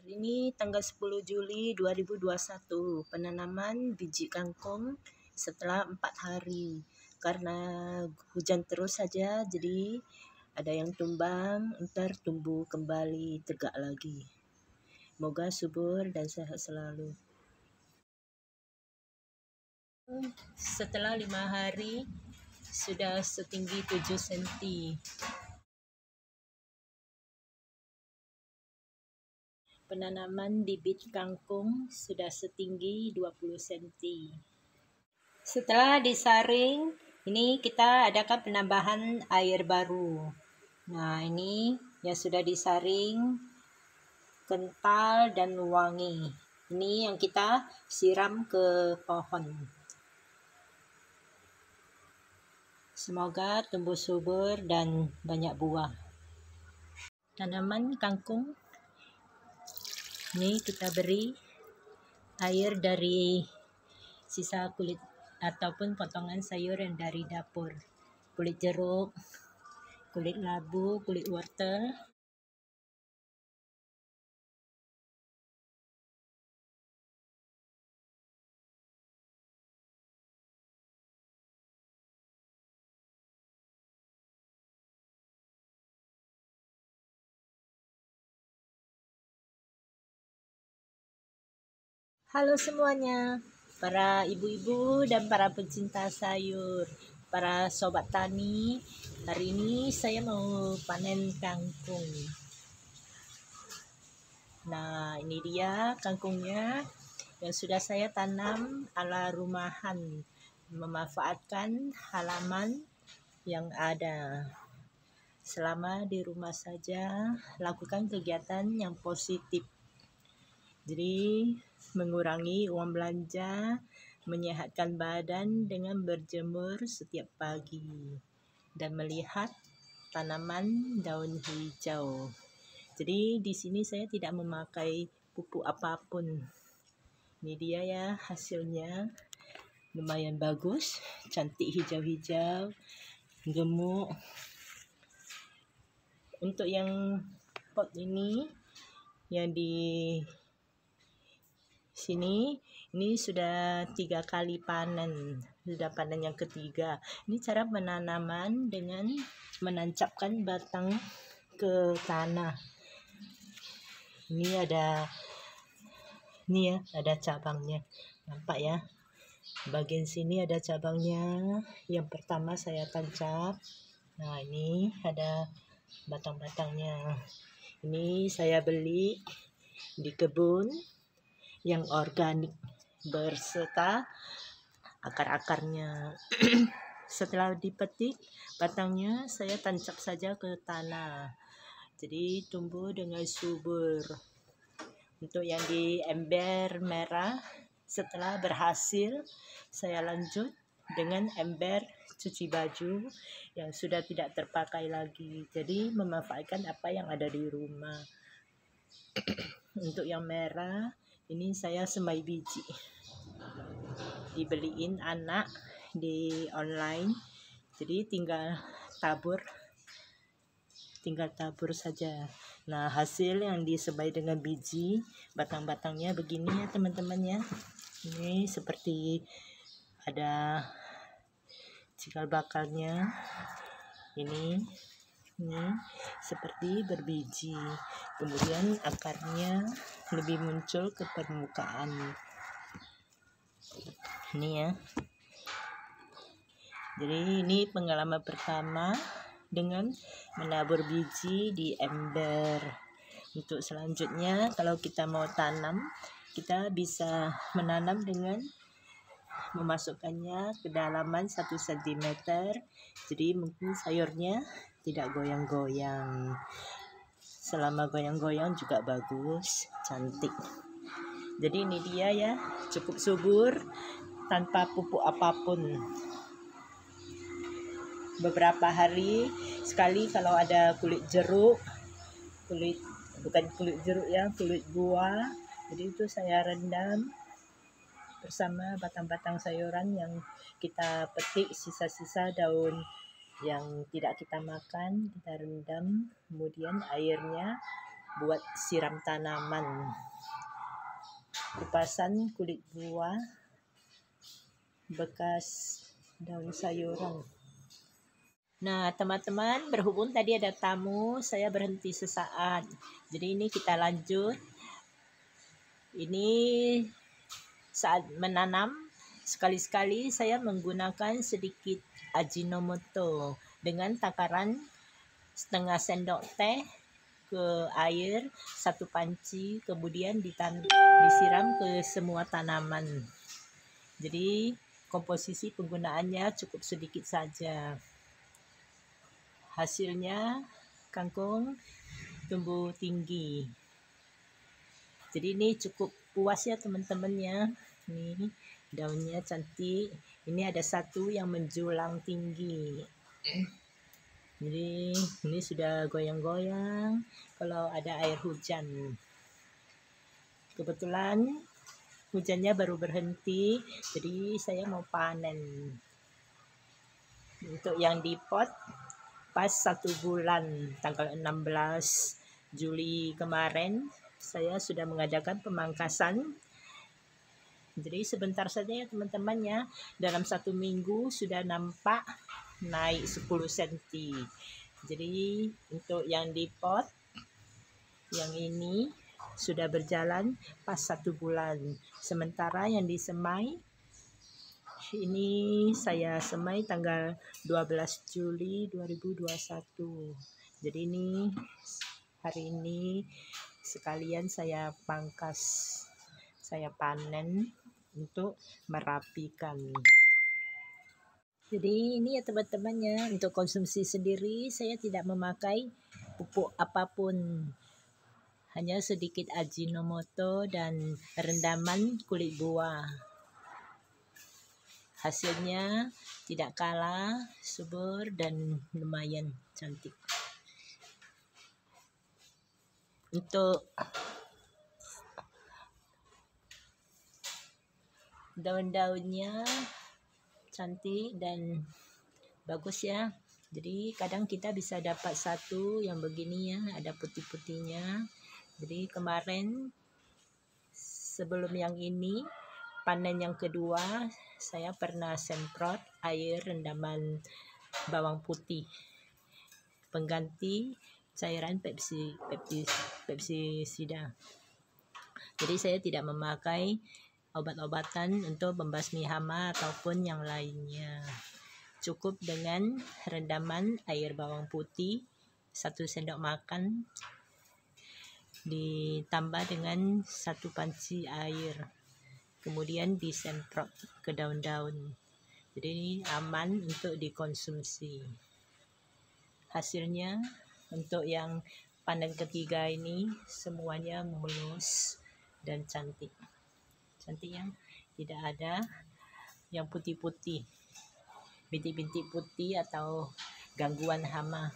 Hari ini tanggal 10 Juli 2021, penanaman biji kangkung setelah 4 hari. Karena hujan terus saja, jadi ada yang tumbang, ntar tumbuh kembali tegak lagi. Semoga subur dan sehat selalu. Setelah 5 hari, sudah setinggi 7 cm. Penanaman bibit kangkung sudah setinggi 20 cm. Setelah disaring, ini kita adakan penambahan air baru. Nah, ini yang sudah disaring, kental dan wangi. Ini yang kita siram ke pohon. Semoga tumbuh subur dan banyak buah. Tanaman kangkung ini kita beri air dari sisa kulit ataupun potongan sayur yang dari dapur. Kulit jeruk, kulit labu, kulit wortel. Halo semuanya, para ibu-ibu dan para pecinta sayur, para sobat tani. Hari ini saya mau panen kangkung. Nah, ini dia kangkungnya yang sudah saya tanam ala rumahan, memanfaatkan halaman yang ada. Selama di rumah saja, lakukan kegiatan yang positif. Jadi mengurangi uang belanja, menyehatkan badan dengan berjemur setiap pagi dan melihat tanaman daun hijau. Jadi di sini saya tidak memakai pupuk apapun. Ini dia ya hasilnya, lumayan bagus, cantik hijau-hijau, gemuk. Untuk yang pot ini yang di sini, ini sudah 3 kali panen, sudah panen yang ketiga. Ini cara penanaman dengan menancapkan batang ke tanah. Ini ada cabangnya, nampak ya? Bagian sini ada cabangnya. Yang pertama saya tancap. Nah, ini ada batang-batangnya. Ini saya beli di kebun yang organik berserta akar-akarnya. Setelah dipetik batangnya, saya tancap saja ke tanah, jadi tumbuh dengan subur. Untuk yang di ember merah, setelah berhasil, saya lanjut dengan ember cuci baju yang sudah tidak terpakai lagi. Jadi memanfaatkan apa yang ada di rumah. Untuk yang merah, ini saya semai biji, dibeliin anak di online, jadi tinggal tabur saja. Nah, hasil yang disemai dengan biji, batang-batangnya begini ya teman-teman ya. Ini seperti ada cikal bakalnya. Ini seperti berbiji, kemudian akarnya lebih muncul ke permukaan. Ini ya. Jadi ini pengalaman pertama dengan menabur biji di ember. Untuk selanjutnya, kalau kita mau tanam, kita bisa menanam dengan memasukkannya ke dalaman 1 cm. Jadi mungkin sayurnya tidak goyang-goyang. Selama goyang-goyang juga bagus, cantik. Jadi ini dia ya, cukup subur tanpa pupuk apapun. Beberapa hari sekali kalau ada kulit buah, jadi itu saya rendam bersama batang-batang sayuran yang kita petik, sisa-sisa daun yang tidak kita makan, kita rendam, kemudian airnya buat siram tanaman. Kupasan kulit buah bekas daun sayuran. Nah, teman-teman, berhubung tadi ada tamu, saya berhenti sesaat. Jadi ini kita lanjut. Ini saat menanam, sekali-sekali saya menggunakan sedikit Ajinomoto dengan takaran setengah sendok teh ke air 1 panci, kemudian disiram ke semua tanaman. Jadi komposisi penggunaannya cukup sedikit saja. Hasilnya kangkung tumbuh tinggi. Jadi ini cukup puas ya teman-temannya. Nih daunnya cantik. Ini ada satu yang menjulang tinggi. Jadi ini sudah goyang-goyang kalau ada air hujan. Kebetulan hujannya baru berhenti, jadi saya mau panen. Untuk yang di pot pas 1 bulan, tanggal 16 Juli kemarin saya sudah mengadakan pemangkasan. Jadi sebentar saja ya teman-teman ya, dalam 1 minggu sudah nampak naik 10 cm. Jadi untuk yang di pot yang ini sudah berjalan pas 1 bulan. Sementara yang disemai ini saya semai tanggal 12 Juli 2021. Jadi ini hari ini sekalian saya pangkas, saya panen untuk merapikan. Jadi ini ya teman-temannya, untuk konsumsi sendiri saya tidak memakai pupuk apapun. Hanya sedikit Ajinomoto dan rendaman kulit buah. Hasilnya tidak kalah subur dan lumayan cantik. Untuk daun-daunnya cantik dan bagus ya. Jadi kadang kita bisa dapat satu yang begini ya, ada putih-putihnya. Jadi kemarin sebelum yang ini, panen yang kedua, saya pernah semprot air rendaman bawang putih pengganti cairan pestisida. Jadi saya tidak memakai obat-obatan untuk membasmi hama ataupun yang lainnya. Cukup dengan rendaman air bawang putih 1 sendok makan ditambah dengan 1 panci air. Kemudian disemprot ke daun-daun. Jadi ini aman untuk dikonsumsi. Hasilnya untuk yang panen ketiga ini semuanya mulus dan cantik. Cantik ya, tidak ada yang putih-putih, bintik-bintik putih atau gangguan hama.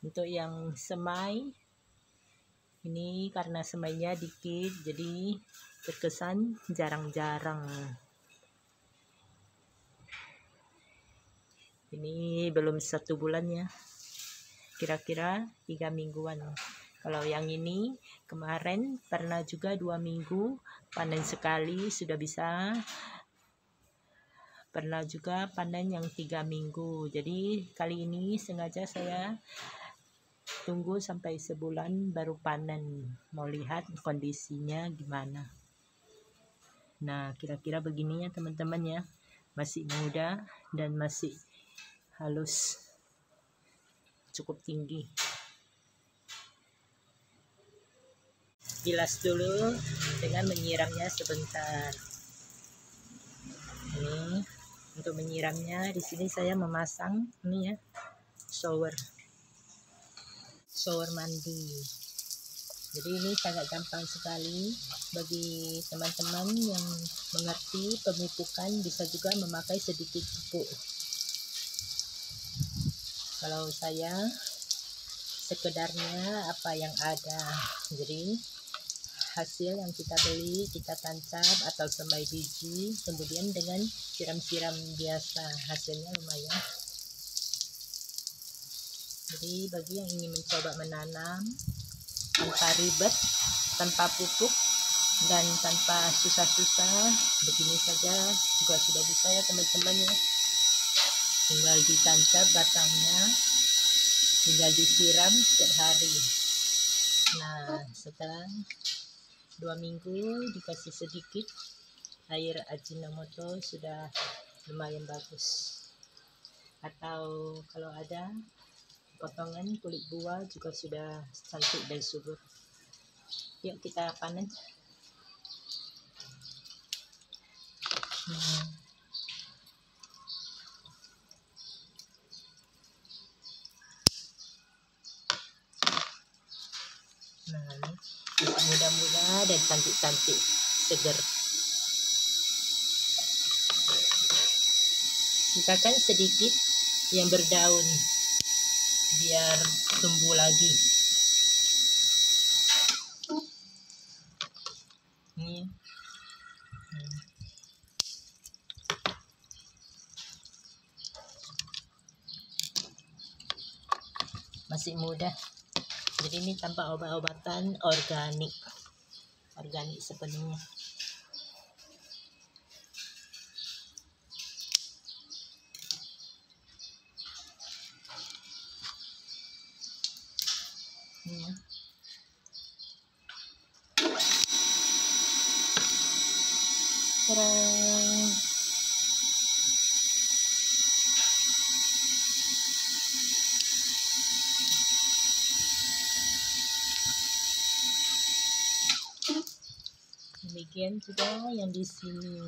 Untuk yang semai ini karena semainya dikit, jadi terkesan jarang-jarang. Ini belum 1 bulan ya, kira-kira 3 mingguan. Kalau yang ini kemarin pernah juga 2 minggu panen sekali sudah bisa. Pernah juga panen yang 3 minggu. Jadi kali ini sengaja saya tunggu sampai sebulan baru panen. Mau lihat kondisinya gimana. Nah, kira-kira begini ya teman-teman ya. Masih muda dan masih halus. Cukup tinggi. Bilas dulu dengan menyiramnya sebentar. Ini untuk menyiramnya di sini saya memasang ini ya, shower mandi. Jadi ini sangat gampang sekali bagi teman-teman yang mengerti pemupukan, bisa juga memakai sedikit pupuk. Kalau saya sekedarnya apa yang ada. Jadi hasil yang kita beli kita tancap atau semai biji, kemudian dengan siram-siram biasa, hasilnya lumayan. Jadi bagi yang ingin mencoba menanam tanpa ribet, tanpa pupuk, dan tanpa susah-susah. Begini saja juga sudah bisa ya teman-teman ya. Tinggal ditancap batangnya, tinggal disiram setiap hari. Nah, setelah 2 minggu dikasih sedikit air Ajinomoto sudah lumayan bagus. Atau kalau ada potongan kulit buah juga sudah cantik dan subur. Yuk kita panen. Nah, ini muda-muda dan cantik-cantik, seger. Sisakan sedikit yang berdaun biar tumbuh lagi. Ini masih muda, jadi ini tanpa obat-obatan, organik sepenuhnya. Demikian juga yang di sini.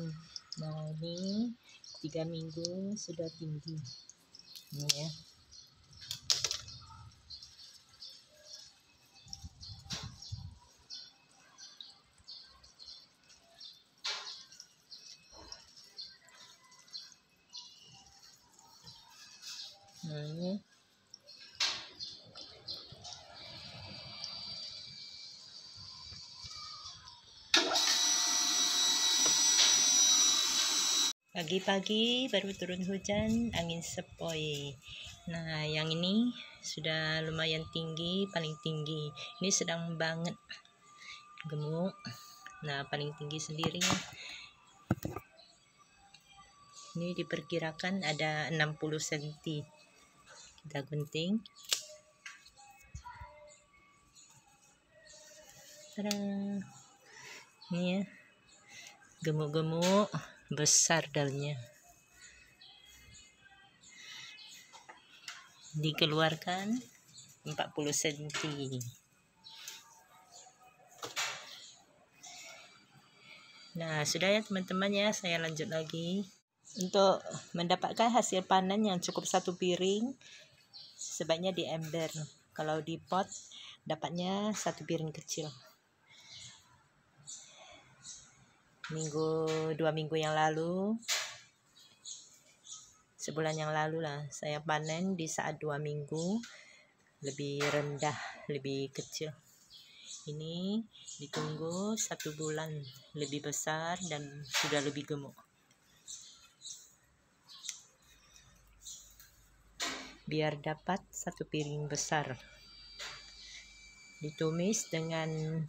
Nah, ini 3 minggu sudah tinggi. Ini ya. Nah, ini pagi-pagi baru turun hujan, angin sepoi. Nah, yang ini sudah lumayan tinggi, paling tinggi. Ini sedang banget gemuk. Nah, paling tinggi sendiri. Ini diperkirakan ada 60 cm. Kita gunting. Tada. Ini ya. Gemuk-gemuk, besar daunnya. Dikeluarkan 40 cm. Nah, sudah ya teman-teman ya, saya lanjut lagi. Untuk mendapatkan hasil panen yang cukup 1 piring, sebaiknya di ember. Kalau di pot, dapatnya 1 piring kecil. 2 minggu yang lalu, sebulan yang lalu lah, saya panen di saat 2 minggu, lebih rendah, lebih kecil. Ini ditunggu 1 bulan, lebih besar dan sudah lebih gemuk. Biar dapat 1 piring besar, ditumis dengan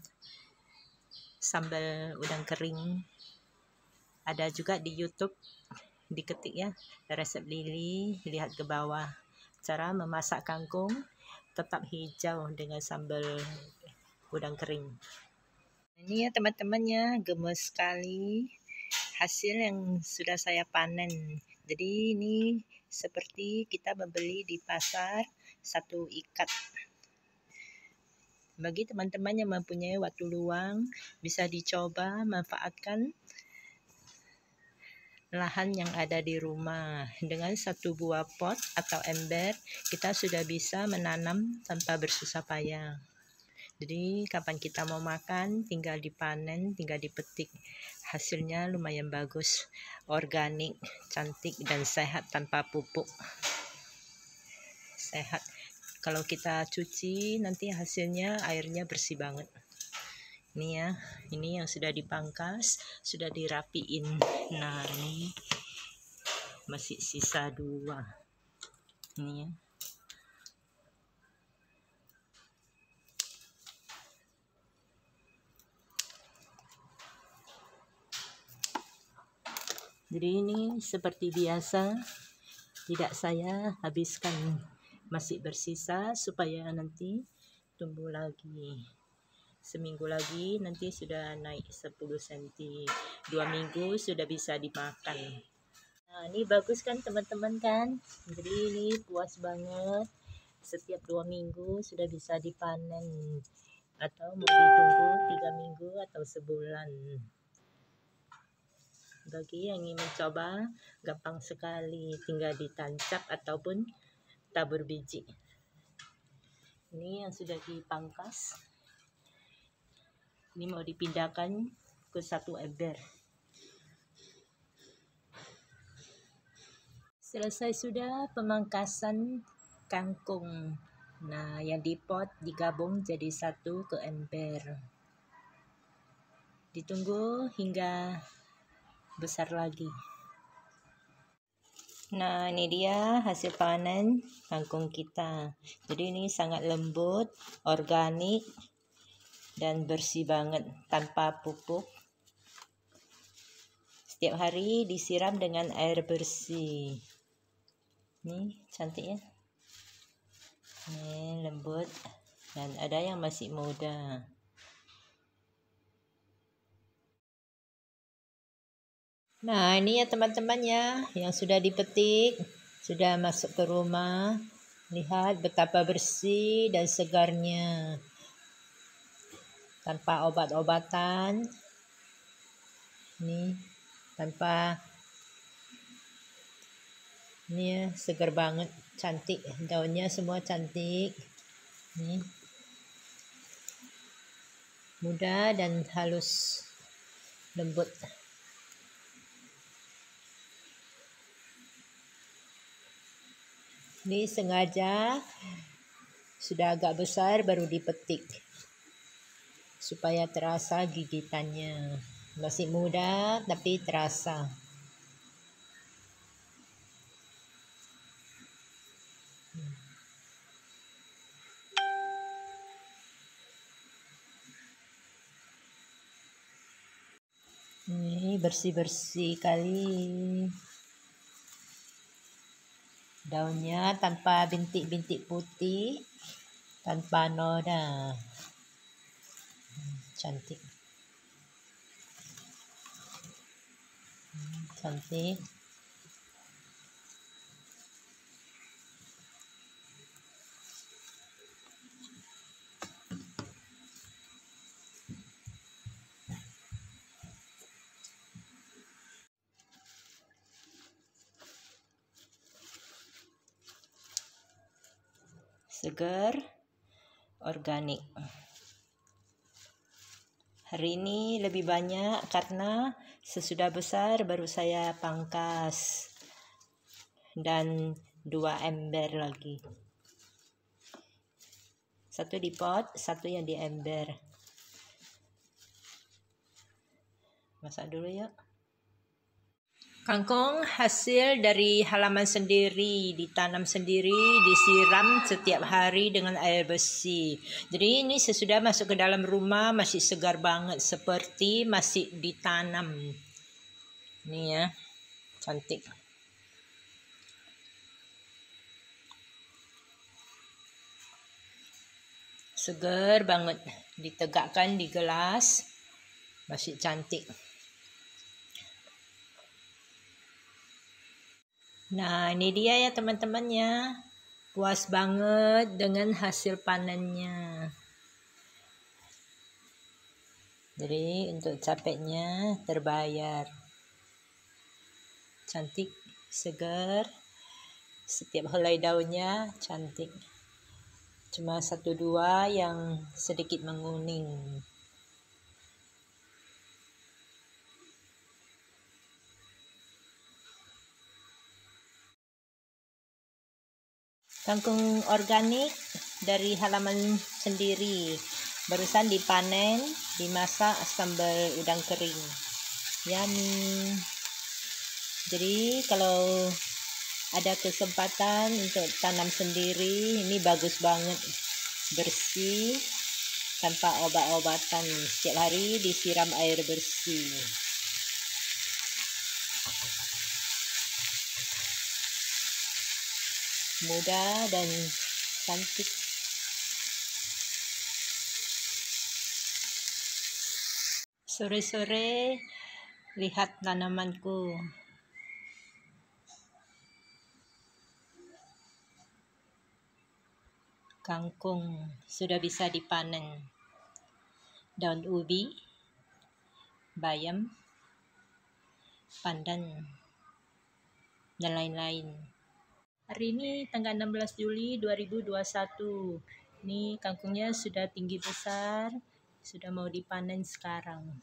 sambal udang kering. Ada juga di YouTube, diketik ya, resep Lili, lihat ke bawah. Cara memasak kangkung tetap hijau dengan sambal udang kering. Ini ya teman-temannya, gemes sekali hasil yang sudah saya panen. Jadi ini seperti kita membeli di pasar 1 ikat. Bagi teman-teman yang mempunyai waktu luang, bisa dicoba manfaatkan lahan yang ada di rumah. Dengan 1 buah pot atau ember, kita sudah bisa menanam tanpa bersusah payah. Jadi kapan kita mau makan, tinggal dipanen, tinggal dipetik. Hasilnya lumayan bagus, organik, cantik, dan sehat tanpa pupuk. Sehat. Kalau kita cuci, nanti hasilnya airnya bersih banget. Ini ya, ini yang sudah dipangkas, sudah dirapiin. Nah, ini masih sisa 2. Ini ya. Jadi ini seperti biasa, tidak saya habiskan, masih bersisa supaya nanti tumbuh lagi. Seminggu lagi nanti sudah naik 10 cm. 2 minggu sudah bisa dimakan. Nah, ini bagus kan teman-teman kan? Jadi ini puas banget. Setiap 2 minggu sudah bisa dipanen. Atau mau ditunggu 3 minggu atau sebulan. Bagi yang ingin mencoba, gampang sekali, tinggal ditancap ataupun tabur biji. Ini yang sudah dipangkas. Ini mau dipindahkan ke 1 ember. Selesai sudah pemangkasan kangkung. Nah, yang dipot digabung jadi 1 ke ember. Ditunggu hingga besar lagi. Nah, ini dia hasil panen kangkung kita. Jadi ini sangat lembut, organik, dan bersih banget tanpa pupuk. Setiap hari disiram dengan air bersih. Nih, cantik ya. Ini lembut dan ada yang masih muda. Nah, ini ya teman-teman ya, yang sudah dipetik, sudah masuk ke rumah. Lihat betapa bersih dan segarnya. Tanpa obat-obatan. Nih, tanpa, ini ya, segar banget, cantik. Daunnya semua cantik. Nih. Mudah dan halus, lembut. Ini sengaja sudah agak besar baru dipetik supaya terasa gigitannya. Masih muda tapi terasa. Ini bersih-bersih kali. Daunnya tanpa bintik-bintik putih, tanpa noda. Cantik. Cantik. Segar, organik. Hari ini lebih banyak karena sesudah besar baru saya pangkas. Dan 2 ember lagi. 1 di pot, 1 yang di ember. Masak dulu yuk. Kangkung hasil dari halaman sendiri, ditanam sendiri, disiram setiap hari dengan air bersih. Jadi ini sesudah masuk ke dalam rumah masih segar banget, seperti masih ditanam. Ini ya, cantik. Segar banget, ditegakkan di gelas, masih cantik. Nah, ini dia ya teman-teman ya. Puas banget dengan hasil panennya. Jadi untuk capeknya terbayar. Cantik, segar. Setiap helai daunnya cantik. Cuma 1-2 yang sedikit menguning. Kangkung organik dari halaman sendiri. Barusan dipanen, dimasak sambal udang kering. Yummy. Jadi kalau ada kesempatan untuk tanam sendiri, ini bagus banget. Bersih, tanpa obat-obatan. Setiap hari disiram air bersih. muda dan cantik. Sore-sore lihat tanamanku. Kangkung sudah bisa dipanen. Daun ubi, bayam, pandan, dan lain-lain. Hari ini tanggal 16 Juli 2021. Ini kangkungnya sudah tinggi besar, sudah mau dipanen sekarang.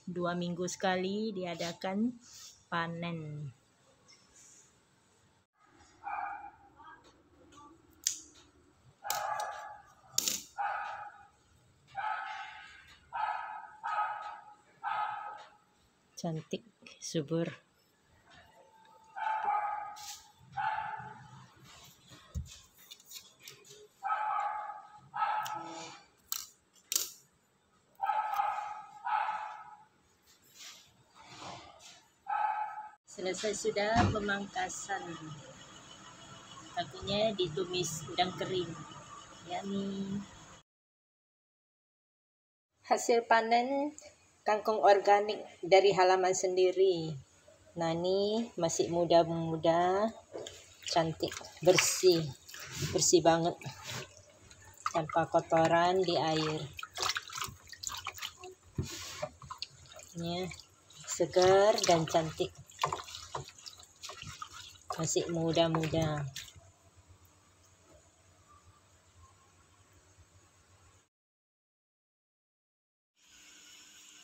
2 minggu sekali diadakan panen. Cantik, subur. Selesai sudah pemangkasan. Kangkungnya ditumis udang kering. Yummy. Hasil panen kangkung organik dari halaman sendiri. Nah, ini masih muda-muda, cantik, bersih banget, tanpa kotoran di air. Ini segar dan cantik, masih muda-muda.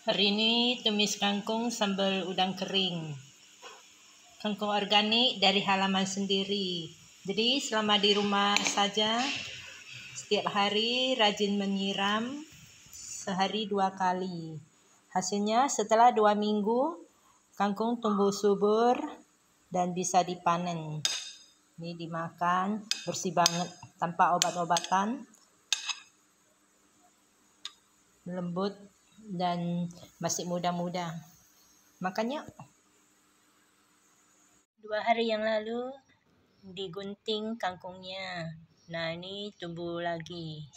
Hari ini tumis kangkung sambal udang kering. Kangkung organik dari halaman sendiri. Jadi selama di rumah saja, setiap hari rajin menyiram, sehari 2 kali. Hasilnya setelah 2 minggu, kangkung tumbuh subur dan bisa dipanen. Ini dimakan, bersih banget, tanpa obat-obatan, lembut dan masih muda-muda. Makanya 2 hari yang lalu digunting kangkungnya. Nah, ini tumbuh lagi.